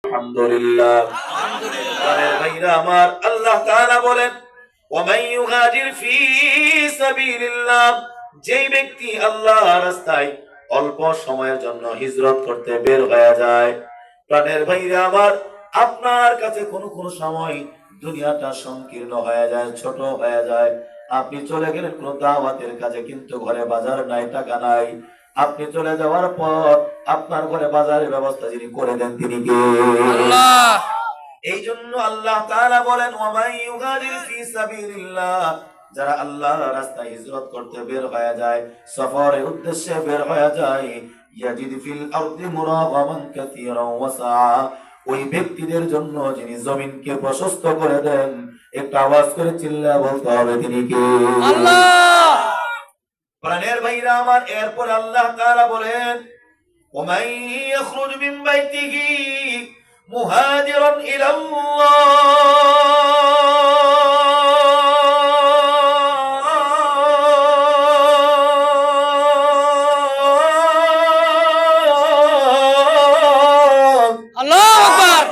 আলহামদুলিল্লাহ। ভাইরা আমার, আল্লাহ তাআলা বলেন ওয়ামান ইউহাজির ফি সাবিলিল্লাহ, যেই ব্যক্তি আল্লাহর রাস্তায় অল্প সময়ের জন্য হিজরত করতে বের হয়ে যায়। প্রাণের ভাইরা আমার, আপনার কাছে কোন সময় দুনিয়াটা সংকীর্ণ হয়ে যায়, ছোট হয়ে যায়। আপনি চলে গেলেন কোন দাওয়াতের কাজে, কিন্তু ঘরে বাজার নাই, টাকা নাই। আপনি চলে যাওয়ার পর আপনার ঘরে বাজারের ব্যবস্থা যিনি করে দেন তিনি কে? আল্লাহ। এই জন্য আল্লাহ তাআলা বলেন ওয়ামান ইউহাজির ফি সাবিলিল্লাহ, যারা আল্লাহর রাস্তায় হিজরত করতে বের হয়ে যায়, সফরের উদ্দেশ্যে বের হয়ে যায়, ইয়াজিদ ফিল আরদি মুরাগামান কাসীরান ওয়া সাআ, ওই ব্যক্তিদের জন্য যিনি জমিনকে প্রশস্ত করে দেন। একটা আওয়াজ করে চিল্লায়ে বলতে হবে তিনি কে? আল্লাহ। প্রাণের ভাইরা আমার, এরপর আল্লাহ তাআলা বলেন ওয়ামান ইয়াখরুজ মিন বাইতিহি মুহাজিরান ইলাল্লাহ, আল্লাহু আকবার।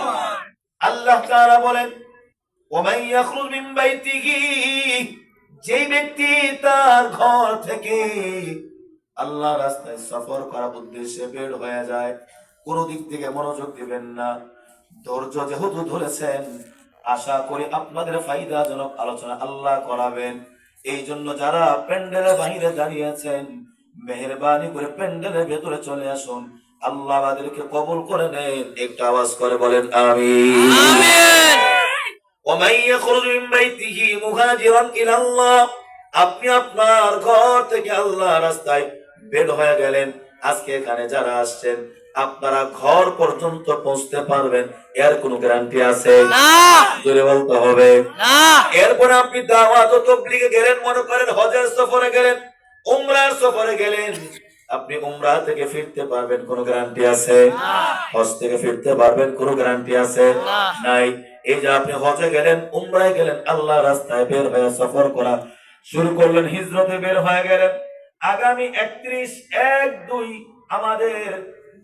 আল্লাহ তাআলা বলেন ওয়ামান ইয়াখরুজ মিন বাইতিহি, যেই ব্যক্তি তার ঘর থেকে আল্লাহর রাস্তায় সফর করার উদ্দেশ্যে বের হয়ে যায়, কোন দিক থেকে মনোযোগ দিবেন না। ধৈর্য যেহেতু ধরেছেন, আশা করি আপনাদের ফায়দাজনক আলোচনা আল্লাহ করাবেন। এই জন্য যারা প্যান্ডেলের বাইরে দাঁড়িয়েছেন, মেহেরবানি করে প্যান্ডেলের ভেতরে চলে আসুন। আল্লাহ আমাদেরকে কবুল করে নেন। একটা আওয়াজ করে বলেন আমিন। আমিন। ওয়ামান ইয়াখরুজ মিন বাইতিহি মুহাজিরান ইলাল্লাহ, আপনি আপনার ঘর থেকে আল্লাহর রাস্তায় বের হয়ে গেলেন। আজকে এখানে যারা আসছেন, আপনারা ঘর পর্যন্ত পৌঁছতে পারবেন এর কোনো গ্যারান্টি আছে? না। জোরে বলতে হবে না। এরপর আপনি দাওয়াত ও তাবলীগে গেলেন, মনে করেন হজের সফরে গেলেন, উমরার সফরে গেলেন, আপনি উমরা থেকে ফিরতে পারবেন কোনো গ্যারান্টি আছে? না। হজ থেকে ফিরতে পারবেন কোনো গ্যারান্টি আছে? না। নাই। এই যে আপনি হজে গেলেন, উমরায় গেলেন, আল্লাহর রাস্তায় বের হয়ে সফর করা শুরু করলেন, হিজরতে বের হয়ে গেলেন। আগামী 31/1/2 আমাদের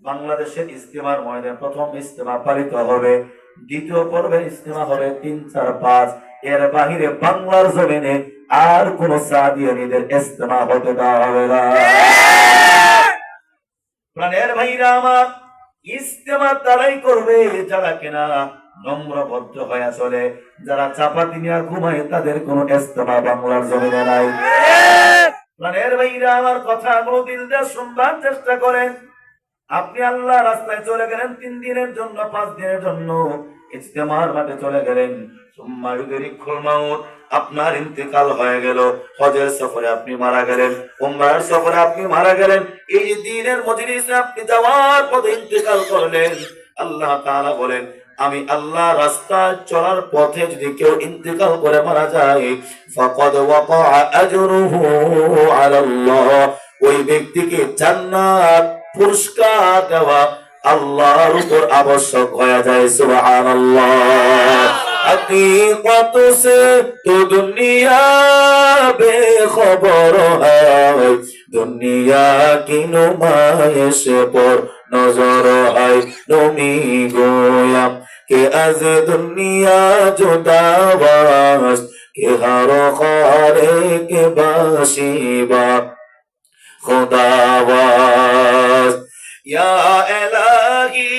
বাংলাদেশের ইজতেমার ময়দানে প্রথম ইজতেমা পালিত হবে। দ্বিতীয় পর্বের ইজতেমা হবে 3, 4, 5। এর বাহিরে বাংলার জমিনে আর কোন সাদিয়ানীদের ইজতেমা হতে দেওয়া হবে না। প্রাণের ভাইরা আমার, ইজতেমা তারাই করবে যারা কিনা নম্র ভদ্র হয়ে চলে। যারা চাপাতি নিয়ে ঘুমায় তাদের কোন ইজতেমা বাংলার জমিনে নাই। প্রাণের ভাইরা আমার, কথা দিল দিয়ে শুনবার চেষ্টা করেন। আপনি আল্লাহ রাস্তায় চলে গেলেন 3 দিনের জন্য, 5 দিনের জন্য ইজতেমার মাঠে চলে গেলেন। সুম্মা ইউদরিকুল মাউত, আপনার ইন্তেকাল হয়ে গেল। হজের সফরে আপনি মারা গেলেন, উমরার সফরে আপনি মারা গেলেন। এই যে দিনের মজলিসে আপনি যাওয়ার পথে ইন্তেকাল করলেন, আল্লাহ তাআলা বলেন আমি আল্লাহ রাস্তায় চলার পথে যদি কেউ ইন্তেকাল করে মারা যায়, ফাকাদ ওয়াকা আজরুহু আলাল্লাহ, ওই ব্যক্তিকে জান্নাত পুরস্কার দেওয়া আল্লাহর উপর আবশ্যক হয়ে যায়। সুবহানাল্লাহ। हकीकत से तो दुनिया बेखबर है, दुनिया की नुमाइश पर नजर है। नमी गोया के आज दुनिया जुदा वास के हर खारे के बाशिबा खुदावास। या इलाही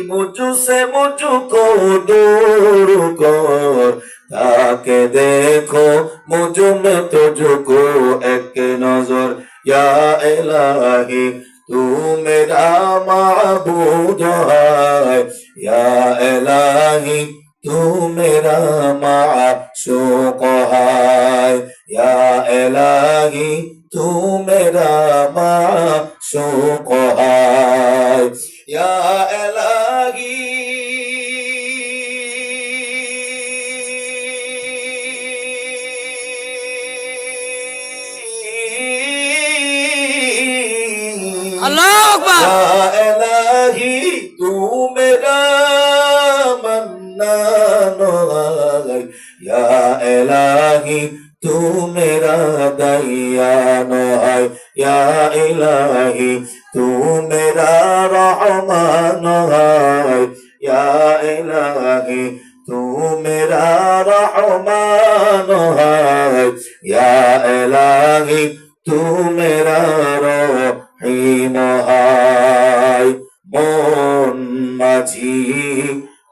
मुझसे मुझको दूर कर, ताके देखो मुझ में तुझको एक नजर। या इलाही तू मेरा माबूद है, या इलाही तू मेरा माशूक है, या इलाही तू मेरा माशूक है। या इलाही अल्लाह अकबर। या इलाही तू मेरा इलाही तू मेरा दयान है या इलाही तू मेरा रहमान है या इलाही तू मेरा रहमान है या इलाही तू मेरा रहीम है মন মাঝি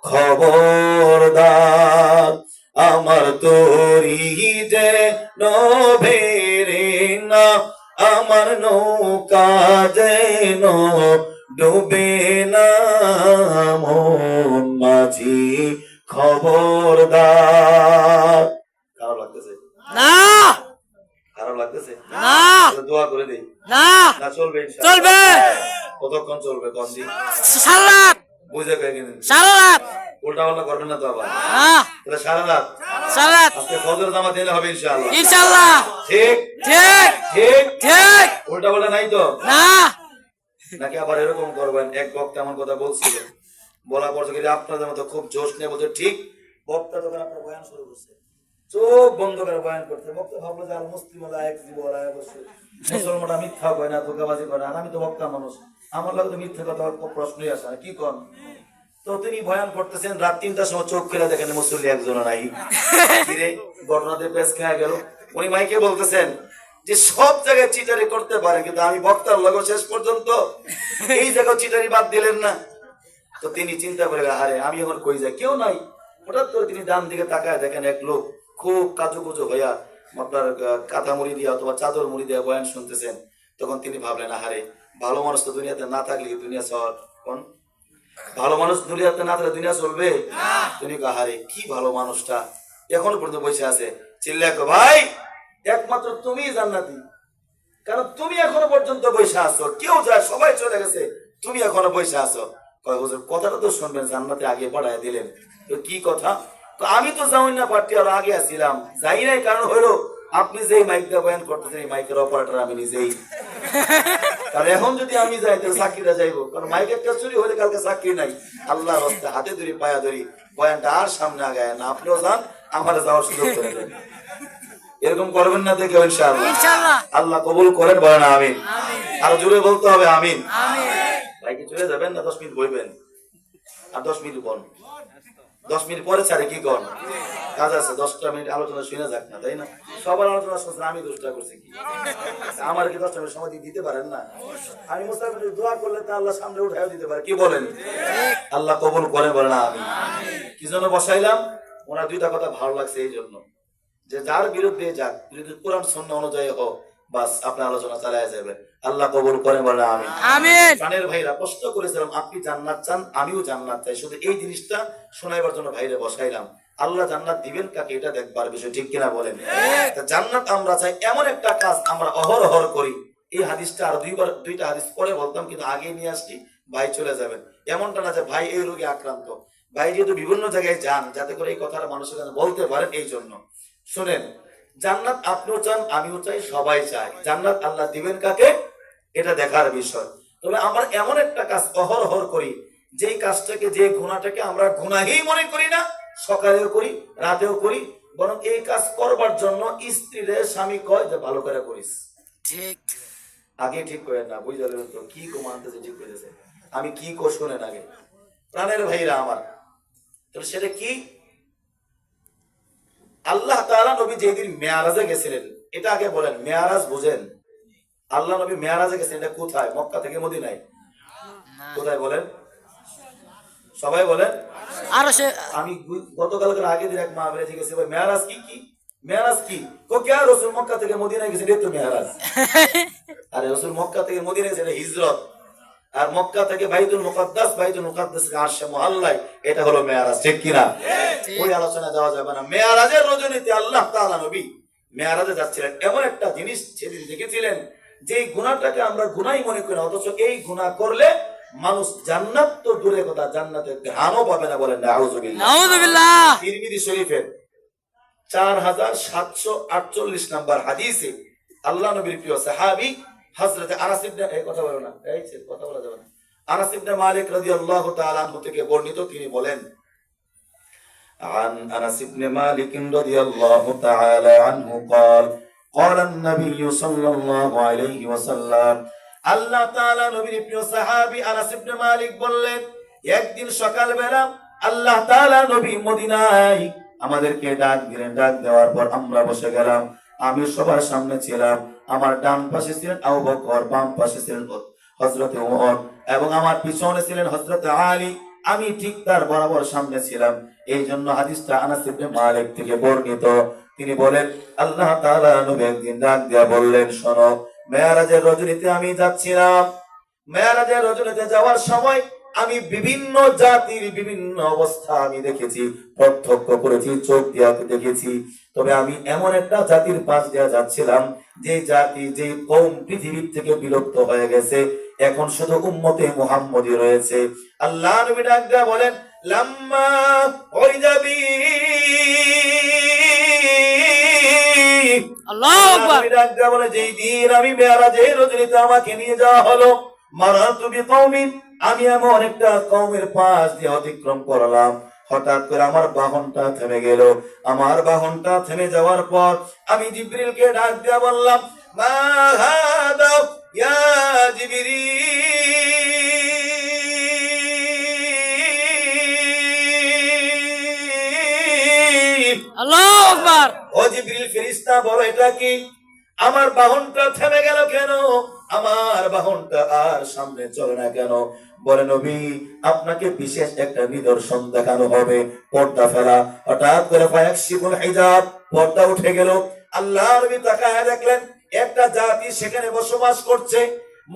খবরদার আমার তোরি যে নভেরে না আমার নৌকা যেন ডুবে না মন মাঝি খবরদার খারাপ লাগতেছে না খারাপ লাগতেছে না দোয়া করে দেই না না চলবে চলবে কতক্ষণ চলবে কোন দিন সারা রাত বুঝে গেলেন সারা রাত উল্টা পাল্টা করবেন না তো আবার না তাহলে সারা রাত সারা রাত আজকে ফজর জামাত দিলে হবে ইনশাআল্লাহ ইনশাআল্লাহ ঠিক ঠিক ঠিক ঠিক উল্টা পাল্টা নাই তো না নাকি আবার এরকম করবেন এক বক্তা এমন কথা বলছিল বলা পর যদি আপনাদের মতো খুব জোশ নিয়ে বলছে ঠিক বক্তা তখন আপনার বয়ান শুরু করছে চোখ বন্ধ করে বয়ান করতে বক্তা ভাবলো যে আল মুসলিম এক জীব মুসলমানরা মিথ্যা কয় না ধোকাবাজি করে না আমি তো বক্তা মানুষ আমার লাগে তো মিথ্যা কথা প্রশ্নই আসে না কি কন তো তিনি বয়ান করতেছেন রাত ৩টার সময় চোখ ফেলে দেখেন মুসল্লি একজন নাই কিরে ঘটনাতে পেশ খেয়ে গেল উনি মাইকে বলতেছেন যে সব জায়গায় চিটারি করতে পারে কিন্তু আমি বক্তার লগে শেষ পর্যন্ত এই জায়গায় চিটারি বাদ দিলেন না তো তিনি চিন্তা করে আরে আমি এখন কই যাই কেউ নাই হঠাৎ করে তিনি ডান দিকে তাকায় দেখেন এক লোক খুব কাজুকুজু হইয়া আপনার কাঁথা মুড়ি দিয়া অথবা চাদর মুড়ি দিয়া বয়ান শুনতেছেন তখন তিনি ভাবলেন আহারে ভালো মানুষ তো দুনিয়াতে না থাকলে দুনিয়া চল কোন ভালো মানুষ দুনিয়াতে না থাকলে দুনিয়া চলবে তুমি আহারে কি ভালো মানুষটা এখনো পর্যন্ত বসে আছে চিল্লাকো ভাই একমাত্র তুমি জান্নাতি কারণ তুমি এখনো পর্যন্ত বসে আছো কেউ যায় সবাই চলে গেছে তুমি এখনো বসে আছো কয় হুজুর কথাটা তো শুনবেন জান্নাতে আগে বাড়ায় দিলেন তো কি কথা তো আমি তো যাই না পার্টি আর আগে আসছিলাম যাই নাই কারণ হলো আপনি যেই মাইকটা বয়ান করতেছেন এই মাইকের অপারেটর আমি নিজেই কারণ এখন যদি আমি যাই তাহলে চাকরিটা যাইবো কারণ মাইকের কাজ চুরি হলে কালকে চাকরি নাই আল্লাহ হস্তে হাতে ধরি পায়া ধরি বয়ানটা আর সামনে আগায় না আপনিও যান আমার যাওয়ার সুযোগ করে দেন এরকম করবেন না দেখে ইনশাআল্লাহ আল্লাহ কবুল করেন বলেন আমিন আর জোরে বলতে হবে আমিন ভাই কি চলে যাবেন না 10 মিনিট বইবেন আর 10 মিনিট বল 10 মিনিট পরে ছাড়ে কি কর কাজ আছে 10টা মিনিট আলোচনা শুনে যাক না তাই না সবার আলোচনা শুনছেন আমি দোষটা করছি কি আমার কি 10টা মিনিট সময় দিতে পারেন না আমি মুস্তাফির দোয়া করলে তা আল্লাহ সামনে উঠায় দিতে পারে কি বলেন আল্লাহ কবুল করেন বলেন আমিন কি জন্য বসাইলাম ওনার দুইটা কথা ভালো লাগছে এই জন্য যে যার বিরুদ্ধে যাক যদি কোরআন সুন্নাহ অনুযায়ী হোক বাস আপনার আলোচনা চালায় যাবে আল্লাহ কবুল করেন বলেন আমিন আমিন প্রাণের ভাইরা প্রশ্ন করেছিলাম আপনি জান্নাত চান আমিও জান্নাত চাই শুধু এই জিনিসটা শোনাইবার জন্য ভাইরে বসাইলাম আল্লাহ জান্নাত দিবেন কাকে এটা দেখবার বিষয় ঠিক কিনা বলেন জান্নাত আমরা চাই এমন একটা কাজ আমরা অহরহ করি এই হাদিসটা আর দুইটা হাদিস পরে বলতাম কিন্তু আগে নিয়ে আসছি ভাই চলে যাবেন এমনটা না যে ভাই এই রোগে আক্রান্ত ভাই যেহেতু বিভিন্ন জায়গায় যান যাতে করে এই কথাটা মানুষের কাছে বলতে পারেন এই জন্য শুনেন জান্নাত আপনিও চান আমিও চাই সবাই চায় জান্নাত আল্লাহ দিবেন কাকে এটা দেখার বিষয় তবে আমরা এমন একটা কাজ অহরহ করি যেই কাজটাকে যে গুনাহটাকে আমরা গুনাহই মনে করি না সকালেও করি রাতেও করি বরং এই কাজ করবার জন্য স্ত্রীরে স্বামী কয় যে ভালো করে করিস ঠিক আগে ঠিক করেন না বুঝলেন তো কি কো মানতেছে ঠিক করেছে আমি কি কো শুনেন আগে প্রাণের ভাইরা আমার তো সেটা কি আল্লাহ তাআলা নবী যেদিন মেয়ারাজে গেছিলেন এটা আগে বলেন মেয়ারাজ বুঝেন আল্লাহ নবী মেয়ারাজে গেছেন এটা কোথায় মক্কা থেকে মদিনায় কোথায় বলেন সবাই বলেন আর আমি গতকালকে আগে দিন এক মা বলে জিজ্ঞেস ভাই মেয়ারাজ কি মেয়ারাজ কি কো কে রাসূল মক্কা থেকে মদিনায় গেছেন এটা তো মেয়ারাজ আরে রাসূল মক্কা থেকে মদিনায় গেছেন হিজরত আর মক্কা থেকে বাইতুল মুকাদ্দাস কে আরশে মুআল্লায় এটা হলো মেয়ারাজ ঠিক কি না ওই আলোচনা যাওয়া যাবে না মেয়ারাজের রজনীতে আল্লাহ তাআলা নবী মেয়ারাজে যাচ্ছিলেন এমন একটা জিনিস সেদিন দেখেছিলেন যে গুনাহটাকে আমরা গুনাহই মনে করি অথচ এই গুনাহ করলে মানুষ জান্নাত তো দূরে কথা জান্নাতে ঘ্রাণও পাবে না বলেন নাউযুবিল্লাহ তিরমিজি শরীফের 4748 নম্বর হাদিসে আল্লাহ নবীর প্রিয় সাহাবী হযরত আনাস ইবনে এই কথা বলো না এই কথা বলা যাবে না আনাস ইবনে মালিক রাদিয়াল্লাহু তাআলা আনহু থেকে বর্ণিত তিনি বলেন عن أنس بن مالك رضي الله تعالى عنه قال قال النبي صلى الله عليه وسلم আল্লাহ তাআলা নবীর প্রিয় সাহাবী আনাস ইবনে মালিক বললেন, একদিন সকালবেলা আল্লাহ তাআলা নবী মদিনায় আমাদেরকে ডাক দিলেন। ডাক দেওয়ার পর আমরা বসে গেলাম। আমি সবার সামনে ছিলাম। আমার ডান পাশে ছিলেন আবু বকর, বাম পাশে ছিলেন হযরত ওমর এবং আমার পিছনে ছিলেন হযরত আলী। আমি ঠিক তার বরাবর সামনে ছিলাম। এই জন্য হাদিসটা আনাস ইবনে মালিক থেকে বর্ণিত। তিনি বলেন, আল্লাহ তাআলা নবী একদিন ডাক দিয়া বললেন, শোনো, মেরাজের রজনীতে আমি যাচ্ছিলাম। মেরাজের রজনীতে যাওয়ার সময় আমি বিভিন্ন জাতির বিভিন্ন অবস্থা আমি দেখেছি, প্রত্যক্ষ করেছি, চোখ দিয়ে দেখেছি। তবে আমি এমন একটা জাতির পাশ দিয়ে যাচ্ছিলাম, যে জাতি, যে কওম পৃথিবীর থেকে বিলুপ্ত হয়ে গেছে, এখন শুধু উম্মতে মুহাম্মদী রয়েছে। আল্লাহ নবী ডাক দিয়া বলেন, লাম্মা ওইজাবি আল্লাহু আকবার। ডাক দিয়া বলে, যেই দিন আমি মেরাজের রজনীতে আমাকে নিয়ে যাওয়া হলো, মারাতু বিকওমিন, আমি এমন একটা কওমের পাশ দিয়ে অতিক্রম করলাম। হঠাৎ করে আমার বাহনটা থেমে গেল। আমার বাহনটা থেমে যাওয়ার পর আমি জিবরিলকে ডাক দিয়া বললাম, মা হাদা ইয়া জিবরিল। আল্লাহু আকবার। ও জিবরিল ফেরেশতা, বলো এটা কি? আমার বাহনটা থেমে গেল কেন? আমার বাহনটা আর সামনে চলে না কেন? বলে, নবী, আপনাকে বিশেষ একটা নিদর্শন দেখানো হবে। পর্দা ফেলা। হঠাৎ করে ফায়াকশিফুল হিজাব, পর্দা উঠে গেল। আল্লাহ নবী তাকায় দেখলেন, একটা জাতি সেখানে বসবাস করছে।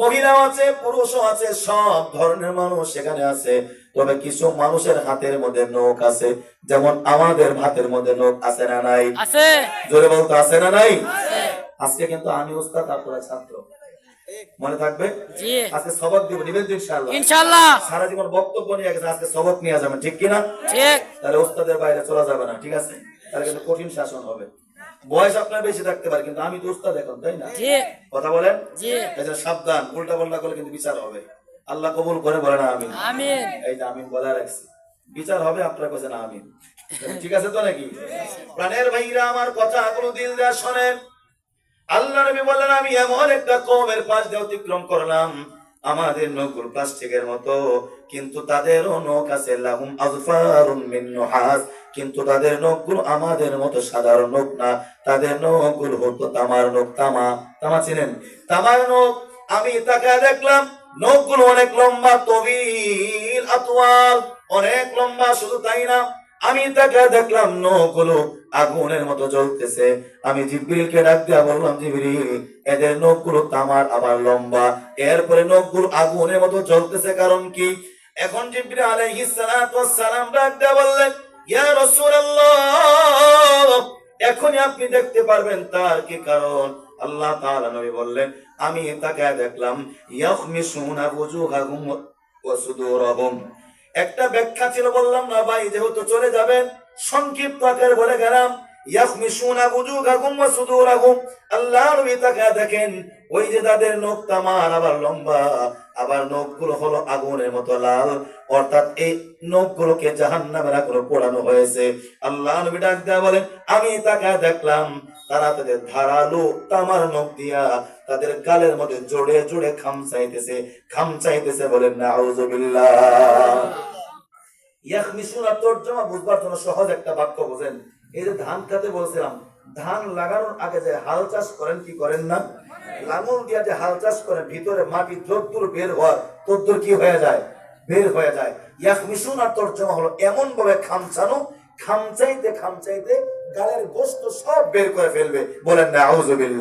মহিলাও আছে, পুরুষও আছে, সব ধরনের মানুষ সেখানে আছে। তবে কিছু মানুষের হাতের মধ্যে নখ আছে, যেমন আমাদের হাতের মধ্যে নখ আছে না নাই? আছে। জোরে বলতো, আছে না নাই? আজকে কিন্তু আমি উস্তাদ, আপনারা ছাত্র, মনে থাকবে। জি। আজকে সবক দিব, নিবেন তো ইনশাআল্লাহ? ইনশাআল্লাহ। সারা জীবন বক্তব্য নিয়ে গেছে, আজকে সবক নিয়ে যাবেন, ঠিক কিনা? ঠিক। তাহলে উস্তাদের বাইরে চলা যাবে না, ঠিক আছে? তাহলে কিন্তু কঠিন শাসন হবে। বয়স আপনার বেশি থাকতে পারে, কিন্তু আমি তো উস্তাদ এখন, তাই না? জি। কথা বলেন। জি। এই যে সাবধান, উল্টা পাল্টা করলে কিন্তু বিচার হবে। আল্লাহ কবুল করে, বলে না আমিন। আমিন। এই যে আমিন বলে রাখছি, বিচার হবে, আপনার কাছে না আমিন। ঠিক আছে তো নাকি? প্রাণের ভাইরা, আমার কথাগুলো দিল দিয়ে শোনেন। আল্লাহ নবী বললেন, আমি এমন একটা কওমের পাশ দিয়ে অতিক্রম করলাম, আমাদের নখগুলো প্লাস্টিকের মতো, কিন্তু তাদেরও নখ আছে, লাহুম আযফারুন মিন নুহাস, কিন্তু তাদের নখগুলো আমাদের মতো সাধারণ নখ না, তাদের নখগুলো হতো তামার নখ। তামা, তামা চিনেন? তামার নখ। আমি তাকায় দেখলাম নখগুলো অনেক লম্বা, তবিল আতওয়াল, অনেক লম্বা। শুধু তাই না, আমি তাকায় দেখলাম নখগুলো আগুনের মতো জ্বলতেছে। আমি জিবরিলকে ডাক দিয়া বললাম, জিবরিল, এদের নখগুলো তামার আবার লম্বা, এরপরে নখগুলো আগুনের মতো জ্বলতেছে, কারণ কি? এখন জিবরিল আলাইহিস সালাতু ওয়াস সালাম ডাক দিয়া বললেন, ইয়া রাসূলুল্লাহ, এখনই আপনি দেখতে পারবেন তার কি কারণ। আল্লাহ তাআলা নবী বললেন, আমি তাকায় দেখলাম, ইয়াখমিসুনা ওযুহাহুম ওয়া সুদুরহুম। একটা ব্যাখ্যা ছিল, বললাম না ভাই, যেহেতু চলে যাবেন সংক্ষিপ্ত আকারে বলে গেলাম, ইয়াখমিসুনা ওযুহাহুম ওয়া সুদুরহুম। আল্লাহ নবী তাকায় দেখেন, ওই যে তাদের নখ তামার আবার লম্বা, আবার নখগুলো হলো আগুনের মতো লাল, অর্থাৎ এই নখগুলোকে জাহান্নামের আগুনে পোড়ানো হয়েছে। আল্লাহ নবী ডাক দেয়া বলেন, আমি তাকায় দেখলাম তারা তাদের ধারালো তামার নখ দিয়া তাদের গালের মধ্যে জোড়ে জোড়ে খামচাইতেছে, খামচাইতেছে। বলেন নাউযুবিল্লাহ। ইয়াখমিসুনা তরজমা বুঝবার জন্য সহজ একটা বাক্য বোঝেন। এই যে ধান কাটতে বলছিলাম, ধান লাগানোর আগে যে হাল চাষ করেন, কি করেন না? লাঙল দিয়া যে হাল চাষ করেন, ভিতরে মাটি যদ্দূর বের হওয়ার তদ্দূর কি হয়ে যায়? বের হয়ে যায়। ইয়াখমিসুনা তরজমা হলো এমন ভাবে খামচানো, খামচাইতে খামচাইতে গালের গোশত সব বের করে ফেলবে। বলেন নাউযুবিল্লাহ।